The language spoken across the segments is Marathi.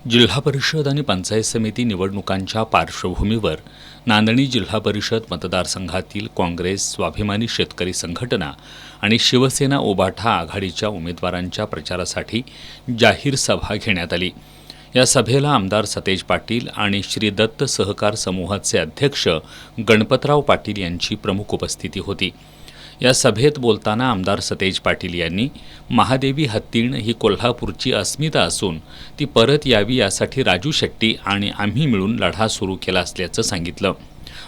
जिल्हा परिषद आणि पंचायत समिती निवडणुकांच्या पार्श्वभूमीवर नांदणी जिल्हा परिषद मतदारसंघातील काँग्रेस, स्वाभिमानी शेतकरी संघटना आणि शिवसेना उभाठा आघाडीच्या उमेदवारांच्या प्रचारासाठी जाहीर सभा घेण्यात आली। या सभेला आमदार सतेज पाटील आणि श्री दत्त सहकार समूहाचे अध्यक्ष गणपतराव पाटील यांची प्रमुख उपस्थिती होती। या सभेत बोलताना आमदार सतेज पाटील यांनी महादेवी हत्तीण ही कोल्हापूरची अस्मिता असून ती परत यावी यासाठी राजू शेट्टी आणि आम्ही मिळून लढा सुरू केला असल्याचं सांगितलं।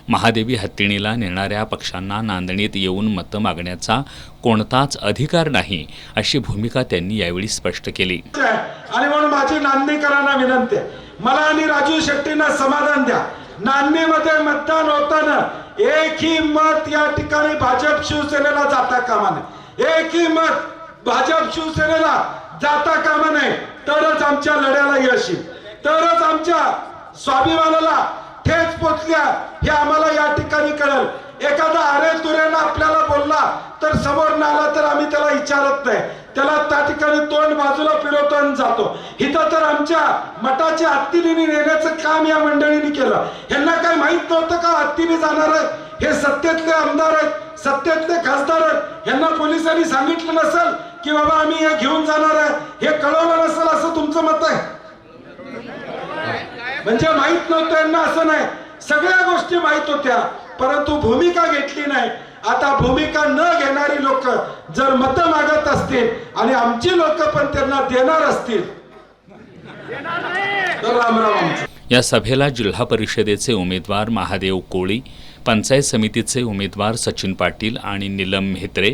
महादेवी हत्तीणीला नेणाऱ्या पक्षांना नांदणीत येऊन मतं मागण्याचा कोणताच अधिकार नाही अशी भूमिका त्यांनी यावेळी स्पष्ट केली। आणि म्हणून माझी नांदणीकरांना विनंती आहे, मला आणि राजू शेट्टींना समाधान द्या। नांदणीमध्ये मतदान होताना एकही मत या ठिकाणी भाजप शिवसेनेला जाता कामा नये, एकही मत भाजप शिवसेनेला जाता कामा नये, तरच आमच्या लढ्याला यश येईल, तरच आमच्या स्वाभिमानाला ठेच पोचल्या हे आम्हाला या ठिकाणी कळेल। एखादा अरे तुरेनं आपल्याला बोलला तर समोर न आला तर आम्ही त्याला विचारत नाही, त्याला त्या ठिकाणी तोंड बाजूला फिरवतो आणि जातो। इथं तर आमच्या मठाची हत्तीने नेण्याचं काम या मंडळीने केलं। यांना काय माहित नव्हतं का हत्तीने जाणार आहे? हे सत्तेतले आमदार आहेत, सत्तेतले खासदार आहेत, यांना पोलिसांनी सांगितलं नसेल की बाबा आम्ही हे घेऊन जाणार आहे, हे कळवलं नसेल असं तुमचं मत आहे? म्हणजे माहित नव्हतं यांना असं नाही, सगळ्या गोष्टी माहित होत्या, परंतु भूमिका घेतली नाही। आता भूमिका न घेणारी लोक जर मतं मागत असतील आणि आमची लोक पण त्यांना देणार असतील तर रामराम। या सभेला जिल्हा परिषदेचे उमेदवार महादेव कोळी, पंचायत समितीचे उमेदवार सचिन पाटील आणि नीलम म्हेत्रे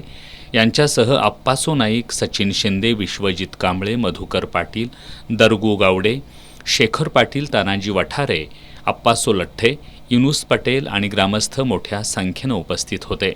यांच्यासह अप्पासो नाईक, सचिन शिंदे, विश्वजित कांबळे, मधुकर पाटील, दरगू गावडे, शेखर पाटील, तानाजी वठारे, अप्पासो लठ्ठे, युनुस पटेल आणि ग्रामस्थ मोठ्या संख्येने उपस्थित होते।